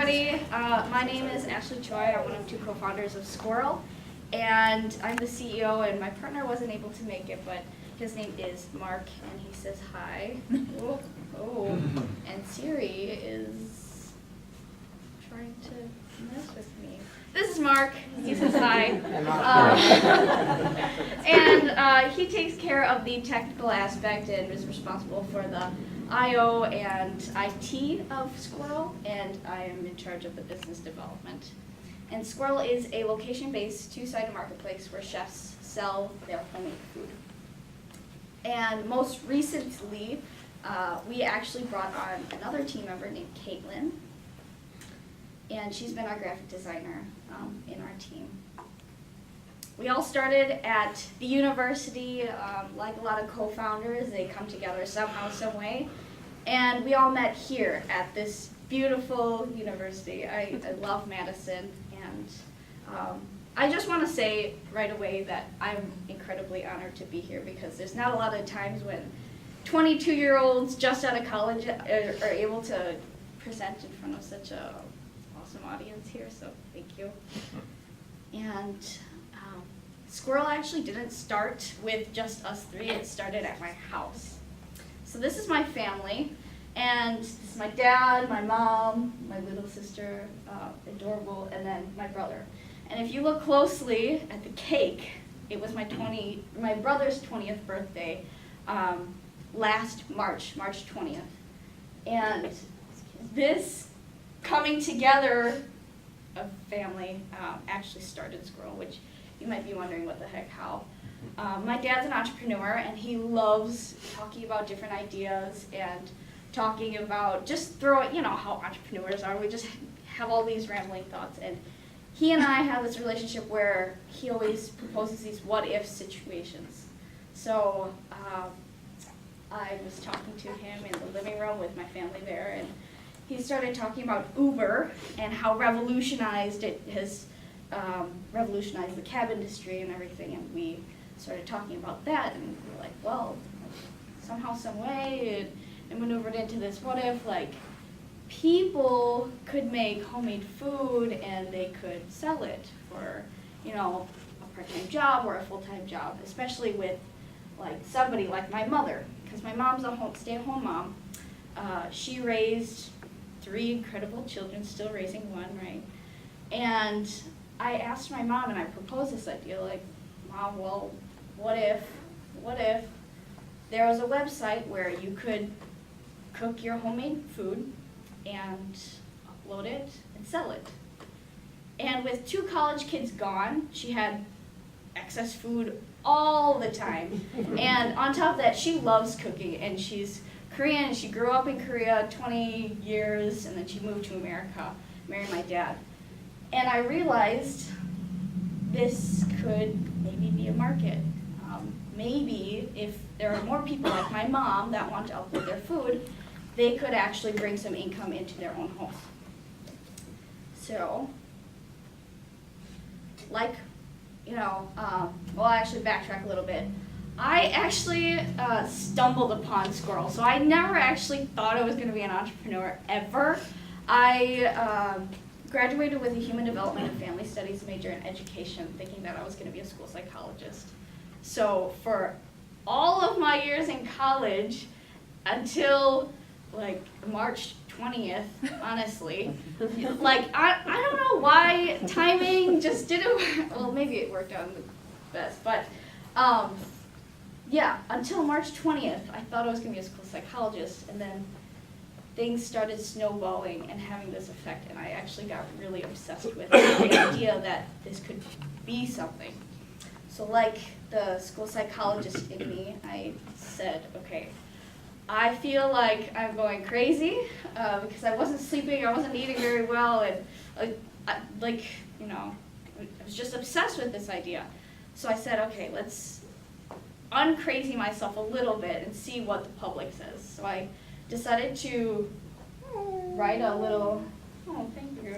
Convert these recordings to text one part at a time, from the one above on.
everybody. My name is Ashley Choi. I'm one of two co-founders of Squirel, and I'm the CEO, and my partner wasn't able to make it, but his name is Mark, and he says hi. Oh, and Siri is trying to mess with me. This is Mark. He says hi. And he takes care of the technical aspect and is responsible for the I/O and IT of Squirel, and I am in charge of the business development. And Squirel is a location-based two-sided marketplace where chefs sell their homemade food. And most recently, we actually brought on another team member named Caitlin, and she's been our graphic designer in our team. We all started at the university, like a lot of co-founders, they come together somehow, some way, and we all met here at this beautiful university. I love Madison, and I just want to say right away that I'm incredibly honored to be here because there's not a lot of times when 22-year-olds just out of college are able to present in front of such a awesome audience here, so thank you. And Squirel actually didn't start with just us three, it started at my house. So this is my family, and this is my dad, my mom, my little sister, adorable, and then my brother. And if you look closely at the cake, it was my brother's 20th birthday last March 20th. And this coming together of family actually started Squirel, which you might be wondering what the heck, how. My dad's an entrepreneur, and he loves talking about different ideas and talking about just how entrepreneurs are. We just have all these rambling thoughts, and he and I have this relationship where he always proposes these what-if situations. So I was talking to him in the living room with my family there, and he started talking about Uber and how revolutionized it has revolutionized the cab industry and everything, and we started talking about that, and we were like, well, somehow, some way, it maneuvered into this what if, like, people could make homemade food and they could sell it for, a part-time job or a full-time job, especially with, like, somebody like my mother, because my mom's a stay-at-home mom. She raised 3 incredible children, still raising one, right? And I asked my mom, and I proposed this idea, like, Mom, well, what if there was a website where you could cook your homemade food and upload it and sell it? And with 2 college kids gone, she had excess food all the time. And on top of that, she loves cooking, and she's Korean. She grew up in Korea 20 years, and then she moved to America, married my dad. And I realized this could maybe be a market. Maybe if there are more people like my mom that want to upload their food, they could actually bring some income into their own home. So, I'll actually backtrack a little bit. I actually stumbled upon Squirel, so I never actually thought I was going to be an entrepreneur ever. I graduated with a human development and family studies major in education, thinking that I was going to be a school psychologist. So for all of my years in college, until like March 20th, honestly, I don't know why timing just didn't work. Well, maybe it worked out the best, but until March 20th, I thought I was going to be a school psychologist, and then things started snowballing and having this effect, and I actually got really obsessed with the idea that this could be something. So like the school psychologist in me, I said, okay, I feel like I'm going crazy because I wasn't sleeping, I wasn't eating very well, and I was just obsessed with this idea. So I said, okay, let's uncrazy myself a little bit and see what the public says. So I decided to write a little, thank you.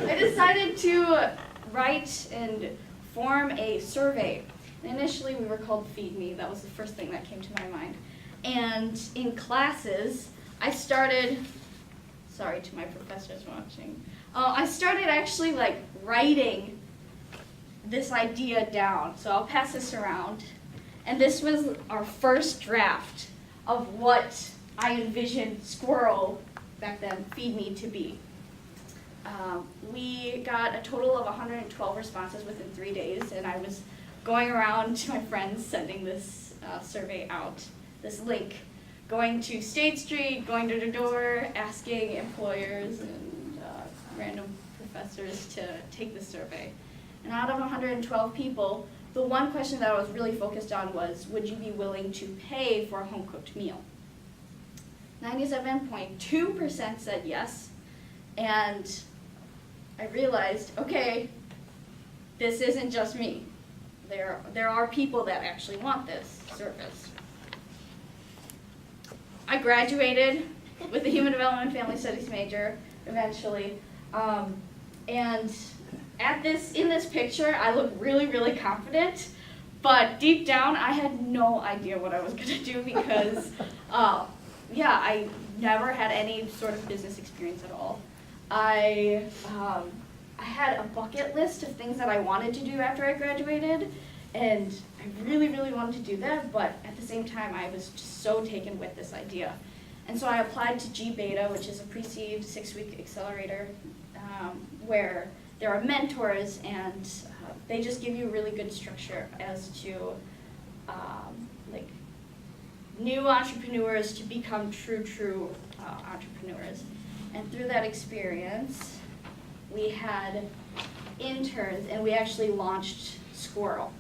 I decided to write and form a survey. And initially we were called Feed Me. That was the first thing that came to my mind. And in classes, I started Sorry to my professors watching. I started actually like writing this idea down. So I'll pass this around. And this was our first draft of what I envisioned Squirel, back then, Feed Me, to be. We got a total of 112 responses within 3 days, and I was going around to my friends sending this survey out, this link, going to State Street, going door to door, asking employers and random professors to take the survey. And out of 112 people, the one question that I was really focused on was, would you be willing to pay for a home-cooked meal? 97.2% said yes, and I realized, okay, this isn't just me. There are people that actually want this service. I graduated with a Human Development and Family Studies major eventually, and in this picture, I look really, really confident, but deep down, I had no idea what I was gonna do because, I never had any sort of business experience at all. I had a bucket list of things that I wanted to do after I graduated, and I really, really wanted to do that, but at the same time, I was just so taken with this idea. And so I applied to G-Beta, which is a pre-seed 6-week accelerator, where there are mentors, and they just give you really good structure as to like new entrepreneurs to become true entrepreneurs. And through that experience, we had interns, and we actually launched Squirel.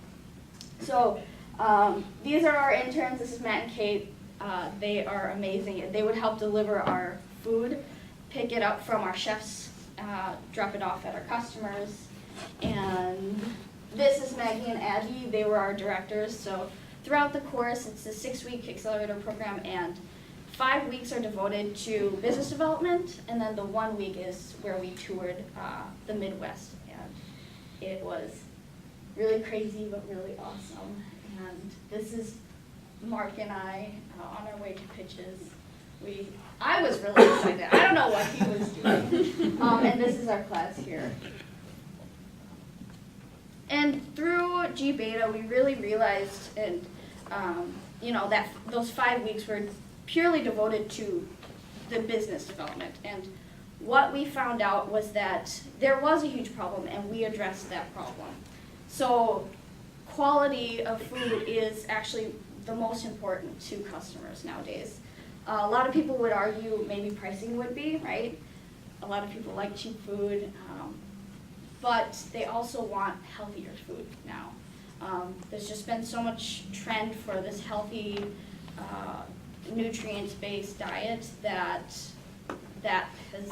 So these are our interns. This is Matt and Kate. They are amazing. They would help deliver our food, pick it up from our chefs, drop it off at our customers. And this is Maggie and Abby. They were our directors. So throughout the course, it's a 6-week accelerator program, and 5 weeks are devoted to business development, and then the 1 week is where we toured the Midwest. And it was really crazy, but really awesome. And this is Mark and I on our way to pitches. I was really excited. I don't know what he was doing. And this is our class here. And through G-Beta, we really realized, and that those 5 weeks were purely devoted to the business development. And what we found out was that there was a huge problem, and we addressed that problem. So quality of food is actually the most important to customers nowadays. A lot of people would argue maybe pricing would be, right? A lot of people like cheap food, but they also want healthier food now. There's just been so much trend for this healthy, nutrient-based diet that has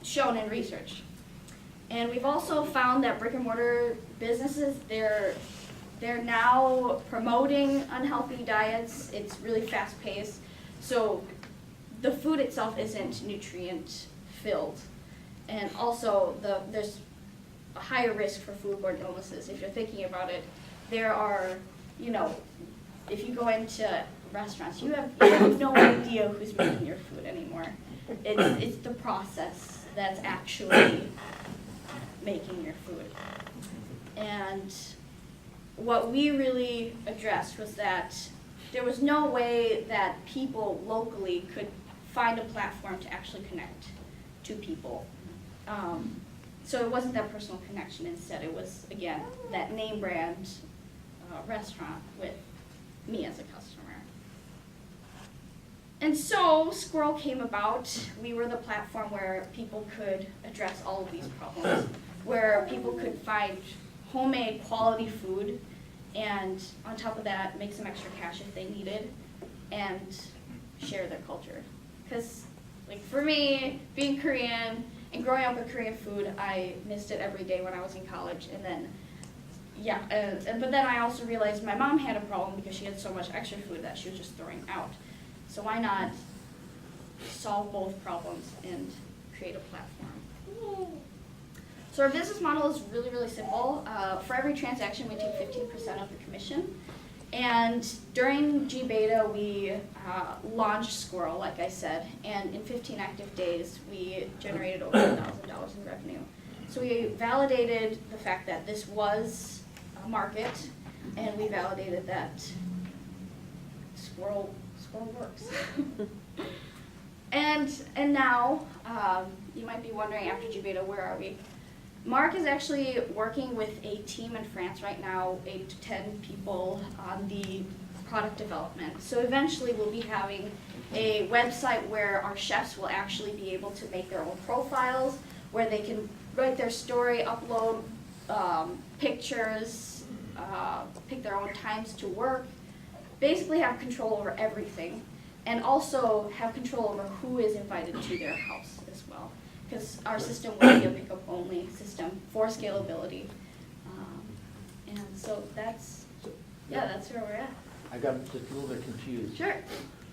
shown in research. And we've also found that brick and mortar businesses, they're now promoting unhealthy diets. It's really fast paced. So the food itself isn't nutrient filled. And also there's a higher risk for foodborne illnesses. If you're thinking about it, there are, if you go into restaurants, you have no idea who's making your food anymore. It's the process that's actually making your food. And what we really addressed was that there was no way that people locally could find a platform to actually connect to people. So it wasn't that personal connection. Instead, it was, again, that name brand restaurant with me as a customer. And so Squirel came about. We were the platform where people could address all of these problems, where people could find homemade quality food, and on top of that, make some extra cash if they needed, and share their culture. Because, for me, being Korean and growing up with Korean food, I missed it every day when I was in college. And then, but then I also realized my mom had a problem because she had so much extra food that she was just throwing out. So why not solve both problems and create a platform? So our business model is really, really simple. For every transaction, we take 15% of the commission. And during G-Beta, we launched Squirel, like I said, and in 15 active days, we generated over $1,000 in revenue. So we validated the fact that this was a market, and we validated that Squirel works. And now, you might be wondering after G-Beta, where are we? Mark is actually working with a team in France right now, 8 to 10 people on the product development. So eventually we'll be having a website where our chefs will actually be able to make their own profiles, where they can write their story, upload pictures, pick their own times to work, basically have control over everything, and also have control over who is invited to their house as well. Because our system will be a pickup-only system for scalability. And so that's where we're at. I got just a little bit confused. Sure.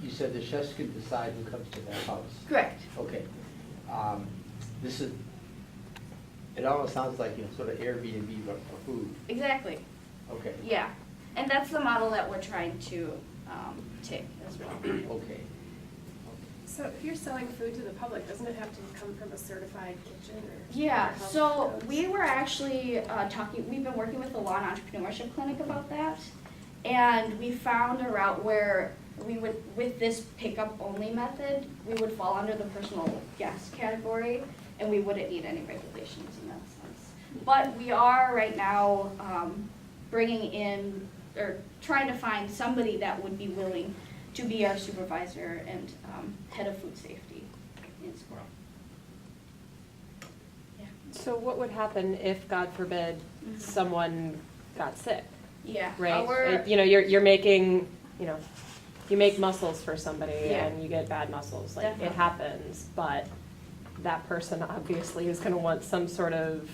You said the chefs can decide who comes to their house. Correct. Okay. This is, it almost sounds like, sort of Airbnb but for food. Exactly. Okay. Yeah. And that's the model that we're trying to take as well. Okay. So if you're selling food to the public, doesn't it have to come from a certified kitchen or? Yeah, health so codes? we were actually we've been working with the Law and Entrepreneurship Clinic about that, and we found a route where we would, with this pickup only method, we would fall under the personal guest category, and we wouldn't need any regulations in that sense. But we are right now bringing in, or trying to find somebody that would be willing to be our supervisor and head of food safety in Squirel. Yeah. So what would happen if, God forbid, someone got sick, Yeah. right? You're making, you make mussels for somebody Yeah. and you get bad mussels, like Definitely. it happens, but that person obviously is gonna want some sort of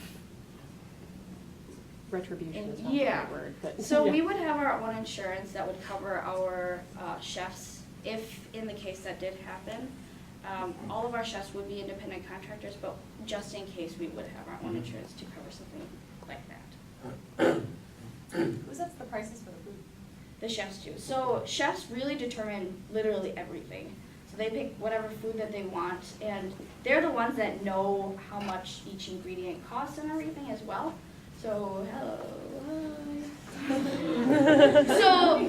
retribution is not the Yeah. right word, but. So yeah. we would have our own insurance that would cover our chefs if, in the case that did happen. All of our chefs would be independent contractors, but just in case, we would have our own insurance to cover something like that. Who sets the prices for the food? The chefs do. So chefs really determine literally everything. So they pick whatever food that they want, and they're the ones that know how much each ingredient costs and everything as well. So, hello. So,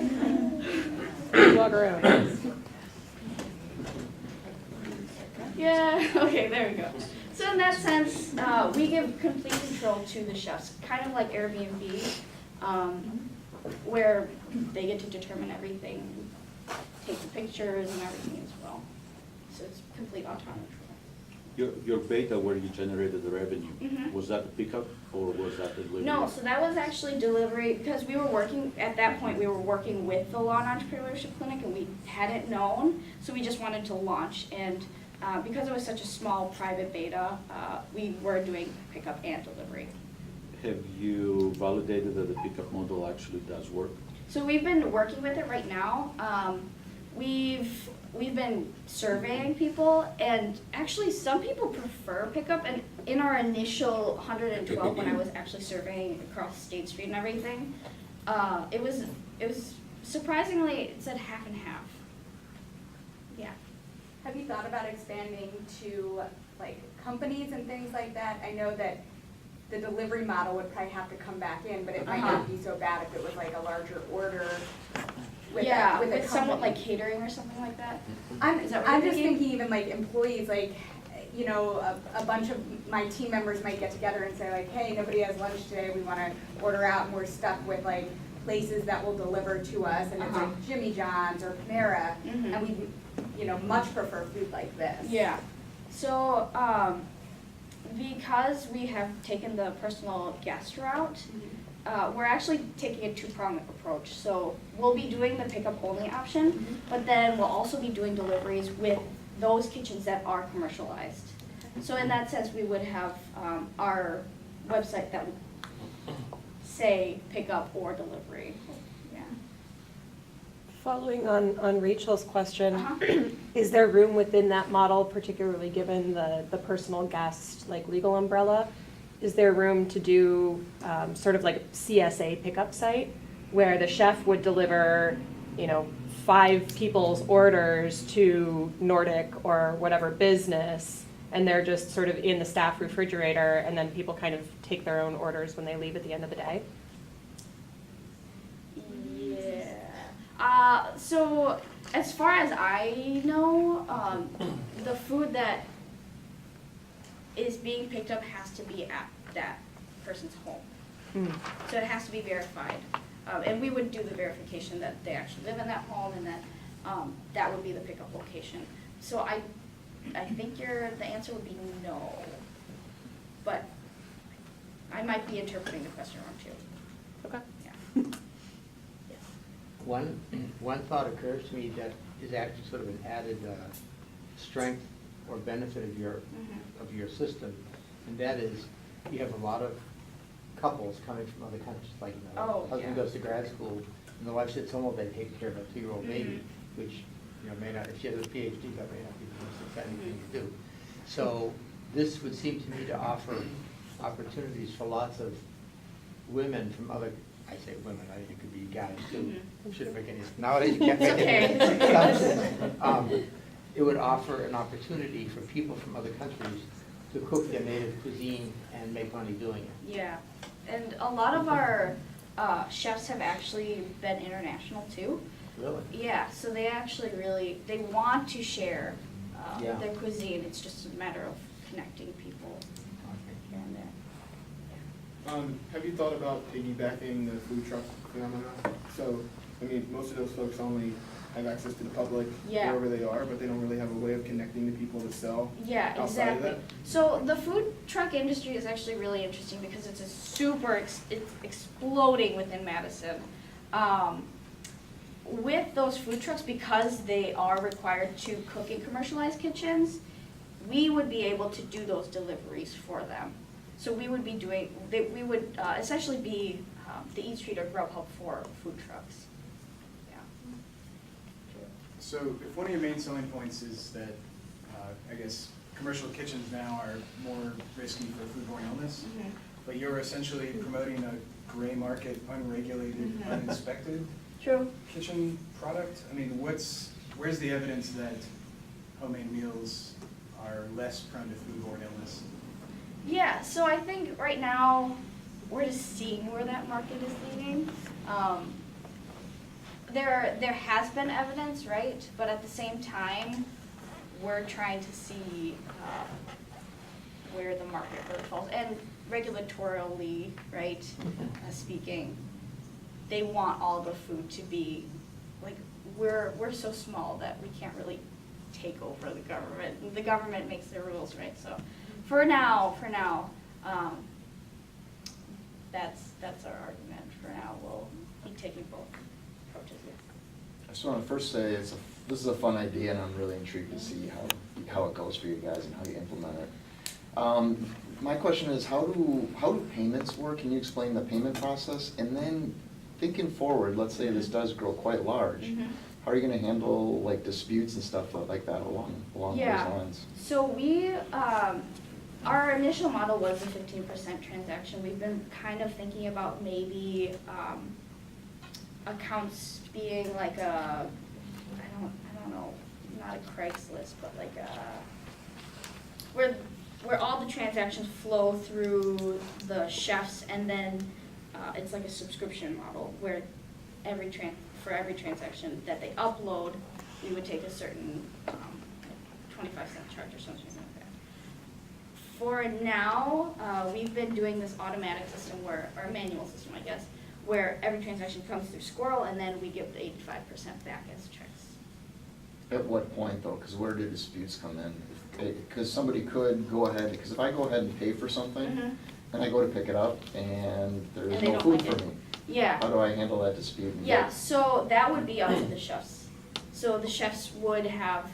Walk around. yeah, okay, there we go. So in that sense, we give complete control to the chefs, kind of like Airbnb, where they get to determine everything, take the pictures and everything as well. So it's complete autonomy. Your beta where you generated the revenue, Mhm. was that the pickup or was that the delivery? No, so that was actually delivery, because we were working, at that point, we were working with the Law and Entrepreneurship Clinic, and we hadn't known, so we just wanted to launch, and because it was such a small private beta, we were doing pickup and delivery. Have you validated that the pickup model actually does work? So we've been working with it right now. We've been surveying people, and actually some people prefer pickup, and in our initial 112, when I was actually surveying across State Street and everything, it was surprisingly, it said half and half. Yeah. Have you thought about expanding to like companies and things like that? I know that the delivery model would probably have to come back in, but it might not be so bad if it was like a larger order. With a somewhat company. like catering or something like that. I'm Is that what you're just thinking? thinking even like employees, like, a bunch of my team members might get together and say like, hey, nobody has lunch today, we wanna order out, and we're stuck with like places that will deliver to us, and it's like Jimmy John's or Panera, Mhm. and we, much prefer food like this. Yeah. So, because we have taken the personal guest route, we're actually taking a two-pronged approach. So we'll be doing the pickup only option, but then we'll also be doing deliveries with those kitchens that are commercialized. So in that sense, we would have our website that would say pickup or delivery. Yeah. Following on Rachel's question, Uh-huh. is there room within that model, particularly given the personal guest, like legal umbrella? Is there room to do sort of like a CSA pickup site where the chef would deliver, 5 people's orders to Nordic or whatever business, and they're just sort of in the staff refrigerator, and then people kind of take their own orders when they leave at the end of the day? Yeah. So as far as I know, the food that is being picked up has to be at that person's home. So it has to be verified. And we would do the verification that they actually live in that home, and that that would be the pickup location. So I think the answer would be no. But I might be interpreting the question wrong too. Okay. Yeah. Yes. One thought occurs to me that is actually sort of an added strength or benefit of your system, and that is you have a lot of couples coming from other countries, like husband yeah. goes to grad school, and the wife sits home all day taking care of a 2-year-old baby, which may not, if she has a PhD, that may not be the most exciting thing to do. So this would seem to me to offer opportunities for lots of women from other, I say women, it could be guys too. Shouldn't make any, nowadays you can't make any assumptions. It would offer an opportunity for people from other countries to cook their native cuisine and make money doing it. Yeah, and a lot of our chefs have actually been international too. Really? Yeah, so they actually they want to share Yeah. their cuisine. It's just a matter of connecting people Okay. here and there. Have you thought about piggybacking the food truck phenomenon? So, I mean, most of those folks only have access to the public Yeah. wherever they are, but they don't really have a way of connecting to people to sell. Yeah, outside of exactly. that? So the food truck industry is actually really interesting because it's it's exploding within Madison. With those food trucks, because they are required to cook in commercialized kitchens, we would be able to do those deliveries for them. So we would be we would essentially be the Eat Street or Grubhub for food trucks. Yeah. So if one of your main selling points is that, I guess, commercial kitchens now are more risky for foodborne illness, but you're essentially promoting a gray market, unregulated, uninspected True. kitchen product? I mean, where's the evidence that homemade meals are less prone to foodborne illness? Yeah, so I think right now we're just seeing where that market is leading. There has been evidence, right? But at the same time, we're trying to see where the market really falls. And regulatorily, right, speaking, they want all the food to be, like, we're so small that we can't really take over the government. The government makes the rules, right? So for now, that's our argument. For now, we'll be taking both approaches. I just want to first say this is a fun idea, and I'm really intrigued to see how it goes for you guys and how you implement it. My question is, how do payments work? Can you explain the payment process? And then thinking forward, let's say this does grow quite large, how are you going to handle like disputes and stuff like that along those lines? So we, our initial model was a 15% transaction. We've been kind of thinking about maybe accounts being like I don't know, not a Craigslist, but like where all the transactions flow through the chefs, and then it's like a subscription model where for every transaction that they upload, we would take a certain 25-cent charge or something like that. For now, we've been doing this automatic system or manual system, I guess, where every transaction comes through Squirel, and then we give the 85% back as checks. At what point though? Because where do disputes come in? Because somebody could go ahead, because if I go ahead and pay for something, and I go to pick it up, and there's And they no don't food like for it. me. Yeah. How do I handle that dispute? Yeah, so that would be up to the chefs. So the chefs would have,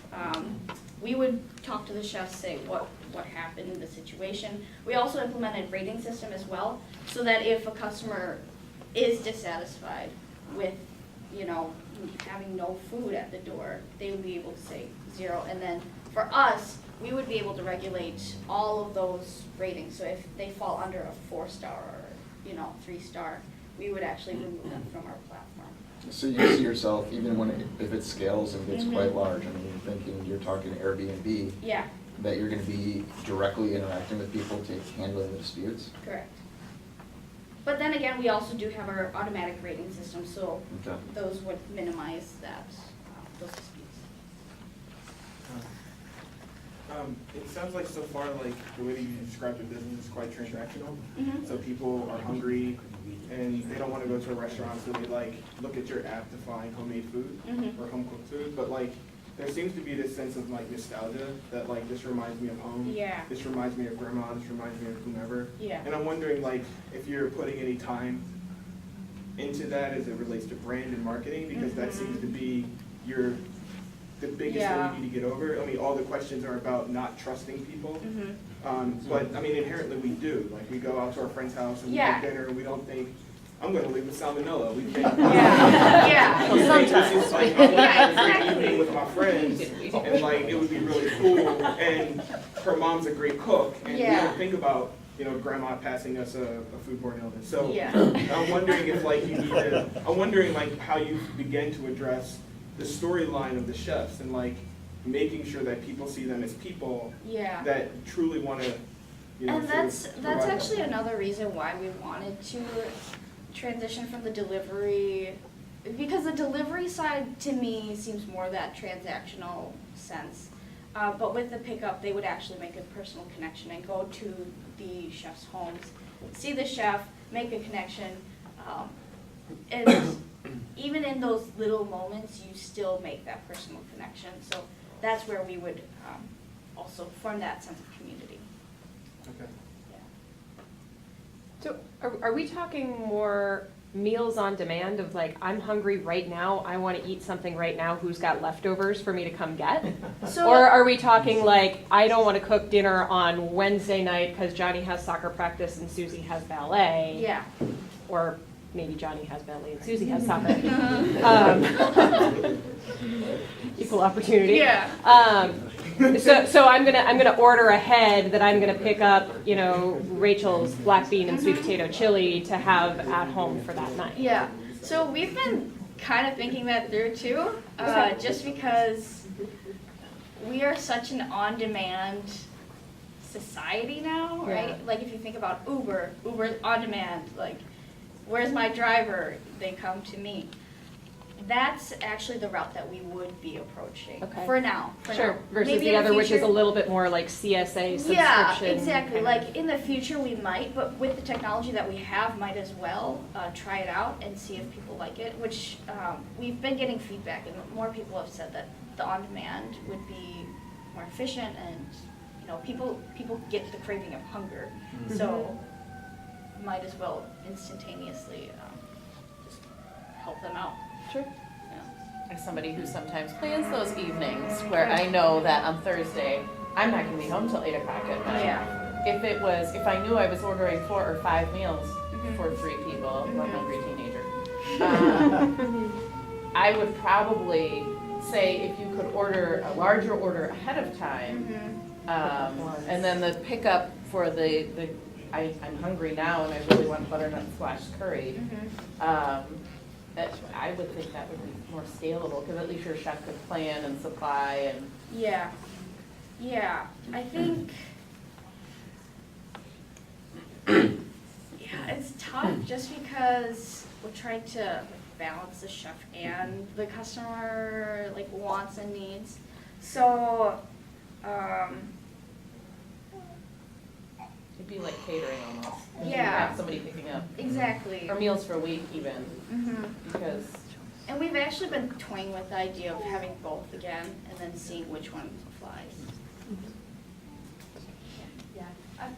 we would talk to the chefs, say what happened in the situation. We also implemented a rating system as well, so that if a customer is dissatisfied with, having no food at the door, they would be able to say 0. And then for us, we would be able to regulate all of those ratings. So if they fall under a 4-star or 3-star, we would actually remove them from our platform. So you see yourself, even when if it scales and gets quite large, I mean, you're talking Airbnb, Yeah, that you're gonna be directly interacting with people to handling the disputes? correct. But then again, we also do have our automatic rating system, so Okay. those would minimize that, those disputes. It sounds like so far, like, the way that you described your business is quite transactional. Mhm. So people are hungry and they don't want to go to a restaurant, so they like look at your app to find homemade food Mhm. or home cooked food. But like, there seems to be this sense of like nostalgia that like, this reminds me of home. Yeah. This reminds me of grandma, this reminds me of whomever. Yeah. And I'm wondering like, if you're putting any time into that as it relates to brand and marketing, because that seems to be the biggest Yeah. thing you need to get over. I mean, all the questions are about not trusting people. Mhm. But I mean, inherently we do. Like, we go out to our friend's house and we Yeah. get dinner and we don't think, I'm gonna leave with salmonella. We think, Yeah, yeah. we think this is like, I want to Yeah, have a great exactly. evening with my friends, and like, it would be really cool. And her mom's a great cook, and we Yeah. don't think about, grandma passing us a foodborne illness. So Yeah. I'm wondering if like I'm wondering like how you begin to address the storyline of the chefs and like making sure that people see them as people Yeah. that truly want to, And sort of that's provide that. actually another reason why we wanted to transition from the delivery, because the delivery side to me seems more that transactional sense. But with the pickup, they would actually make a personal connection and go to the chef's homes, see the chef, make a connection, and even in those little moments, you still make that personal connection. So that's where we would also form that sense of community. Okay. So are we talking more meals on demand of like, I'm hungry right now, I want to eat something right now, who's got leftovers for me to come get? So, Or are we talking like, I don't want to cook dinner on Wednesday night because Johnny has soccer practice and Susie has ballet? yeah. Or maybe Johnny has ballet and Susie has soccer. Equal opportunity. Yeah. So I'm gonna order ahead that I'm gonna pick up, Rachel's black bean and sweet potato chili to have at home for that night. Yeah. So we've been kind of thinking that through too, just because we are such an on-demand society now, right? Yeah. Like if you think about Uber on demand, like where's my driver? They come to me. That's actually the route that we would be approaching Okay. for now. Sure, versus Maybe the in the other, which is future- a little bit more like CSA subscription. Yeah, exactly. kind of- Like in the future we might, but with the technology that we have, might as well try it out and see if people like it. Which we've been getting feedback, and more people have said that the on-demand would be more efficient, and people get the craving of hunger, so might as well instantaneously just help them out. Sure. Yeah. As somebody who sometimes plans those evenings where I know that on Thursday, I'm not gonna be home till 8 o'clock at night. Yeah. If I knew I was ordering 4 or 5 meals for 3 people, one hungry teenager, I would probably say if you could order a larger order ahead of time, and then the pickup for I'm hungry now and I really want butternut squash curry. I would think that would be more scalable, because at least your chef could plan and supply and. Yeah, yeah, I think, yeah, it's tough just because we're trying to balance the chef and the customer, wants and needs. So, It'd be like catering almost. 'Cause you Yeah. have somebody picking up, exactly. or meals for a week even, Mhm. because. And we've actually been toying with the idea of having both again, and then seeing which one applies. Yeah,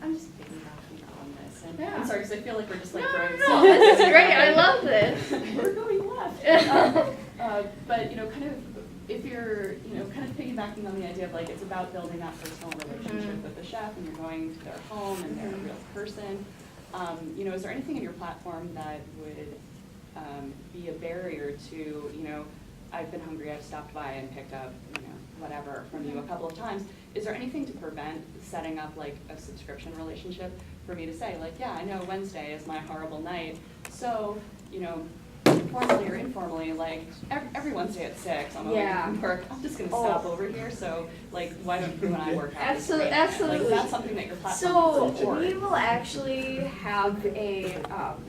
I'm just piggybacking on this, and Yeah. I'm sorry, because I feel like we're just like No, throwing. no, this is great, I love this. We're going left. But, kind of, if you're, kind of piggybacking on the idea of like, it's about building that personal relationship with the chef, and you're going to their home, and they're a real person. Is there anything in your platform that would be a barrier to, I've been hungry, I've stopped by and picked up, whatever from you a couple of times. Is there anything to prevent setting up like a subscription relationship for me to say, like, yeah, I know Wednesday is my horrible night, So, you know, formally or informally, like, every Wednesday at 6, on my way Yeah. from work, I'm just gonna Oh. stop over here, so, like, why don't you and I work out this Absolutely, way? absolutely. Like, that's something that your platform So can support. we will actually have a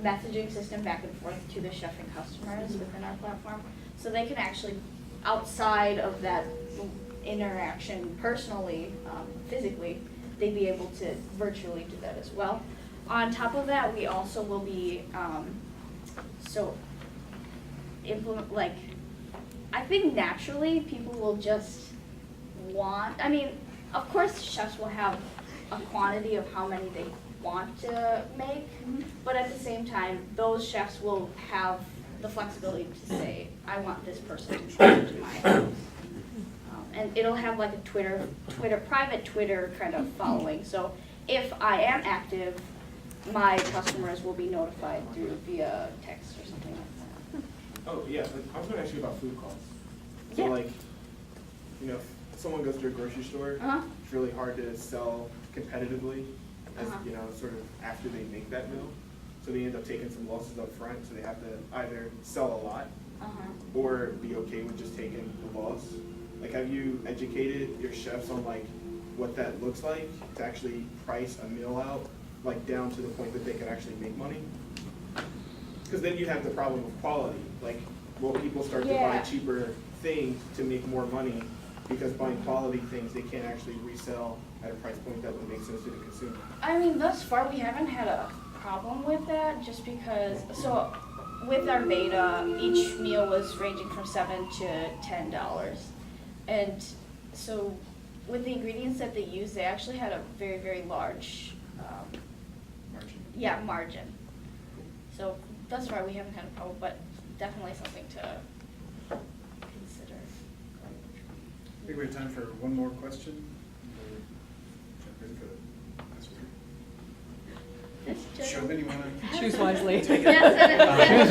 messaging system back and forth to the chef and customers within our platform. So they can actually, outside of that interaction personally, physically, they'd be able to virtually do that as well. On top of that, we also will be, implement, like, I think naturally people will just want, I mean, of course chefs will have a quantity of how many they want to make, but at the same time, those chefs will have the flexibility to say, I want this person to come to my house. And it'll have like a private Twitter kind of following, so if I am active, my customers will be notified via text or something like that. Oh, yeah, but I was gonna ask you about food costs. So Yeah. like, you know, if someone goes to a grocery store, Uh-huh. it's really hard to sell competitively as, Uh-huh. you know, sort of after they make that meal. So they end up taking some losses up front, so they have to either sell a lot or be okay with just taking the loss. Like, have you educated your chefs on like what that looks like to actually price a meal out, like down to the point that they can actually make money? Because then you have the problem of quality. Like, will people start to buy Yeah. cheaper things to make more money? Because buying quality things, they can't actually resell at a price point that would make sense to the consumer. I mean, thus far, we haven't had a problem with that, just because, so with our beta, each meal was ranging from $7 to $10. And so with the ingredients that they used, they actually had a very, very large, Margin. margin. So thus far, we haven't had a problem, but definitely something to consider. I think we have time for one more question. Ready for the last one? Chauvin, you wanna? Choose wisely. Choose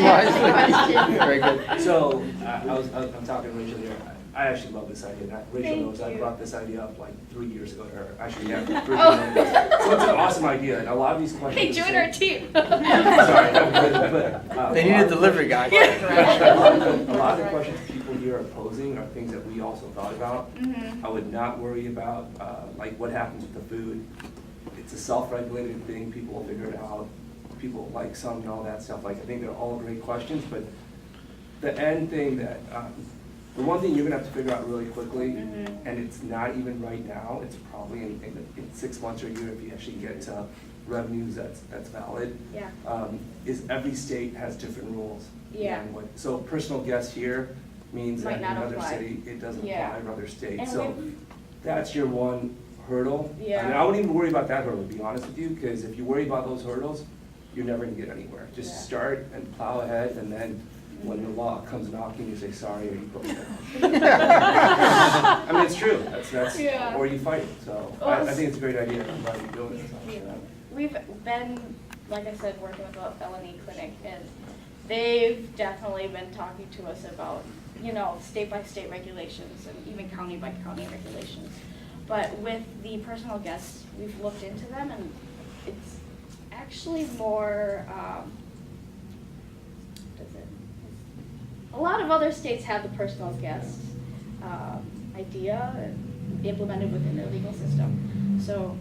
wisely. Very good. So, I'm talking to Rachel here. I actually love this idea. Rachel Thank knows I you. brought this idea up like 3 years ago, or actually, yeah, 3 Oh. years ago. So it's an awesome idea, and a lot of these questions. Hey, join our team. Sorry, but, They need a delivery guy. a lot of the questions people here are posing are things that we also thought about. Mhm. I would not worry about, like, what happens with the food. It's a self-regulated thing, people will figure it out. People like some and all that stuff, like, I think they're all great questions, but the end thing that, the one thing you're gonna have to figure out really quickly, and it's not even right now, it's probably in 6 months or a year if you actually get to revenues that's valid, Yeah. is every state has different rules. Yeah. And so personal guest here means that Might in not another apply. city, it doesn't Yeah. apply in other states. And So we've- that's your one hurdle. Yeah. And I wouldn't even worry about that hurdle, to be honest with you, because if you worry about those hurdles, you're never gonna get anywhere. Just Yeah. start and plow ahead, and then when the law comes knocking, you say, sorry, or you broke it. I mean, it's true, that's, Yeah. or you fight it, so Well, I think it's a great idea, I'm glad you're doing it. so. We've been, like I said, working with a felony clinic, and they've definitely been talking to us about, you know, state-by-state regulations and even county-by-county regulations. But with the personal guests, we've looked into them, and it's actually more, a lot of other states have the personal guest idea and implemented within their legal system. So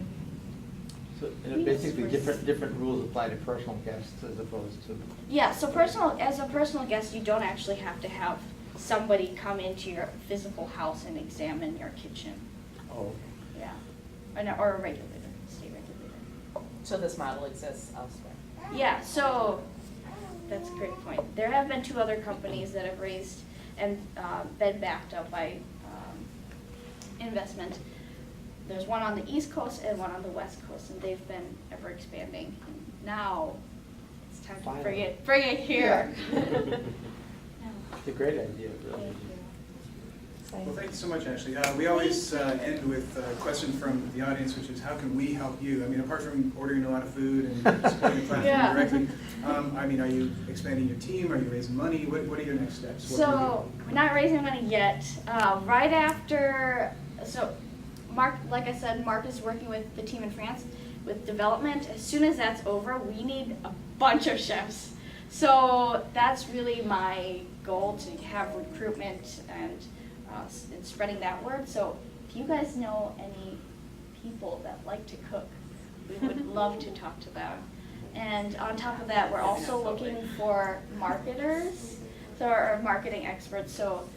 So, and basically, different rules apply to personal guests as opposed to. yeah, so as a personal guest, you don't actually have to have somebody come into your physical house and examine your kitchen. Oh. Yeah, or a regulator, state regulator. So this model exists elsewhere. Yeah, so that's a great point. There have been 2 other companies that have raised and been backed up by investment. There's one on the East Coast and one on the West Coast, and they've been ever expanding. Now it's time to bring it here. It's a great idea, really. Thank you. Well, thank you so much, Ashley. We always end with a question from the audience, which is how can we help you? I mean, apart from ordering a lot of food and supporting the platform Yeah. directly, I mean, are you expanding your team? Are you raising money? What are your next steps? What can we So we're not raising money yet. Right after, so Mark, like I said, Mark is working with the team in France with development. As soon as that's over, we need a bunch of chefs. So that's really my goal, to have recruitment and spreading that word. So if you guys know any people that like to cook, we would love to talk to them. And on top of that, we're also looking for marketers, so our marketing experts. So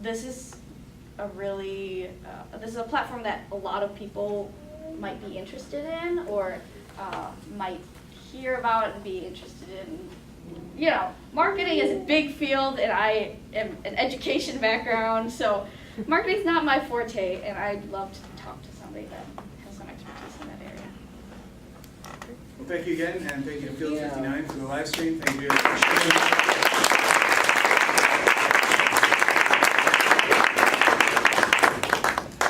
this is a really, this is a platform that a lot of people might be interested in, or might hear about and be interested in. You know, marketing is a big field, and I am an education background, so marketing's not my forte, and I'd love to talk to somebody that has some expertise in that area. Well, thank you again, and thank you to Field 59 for the live stream. Thank you.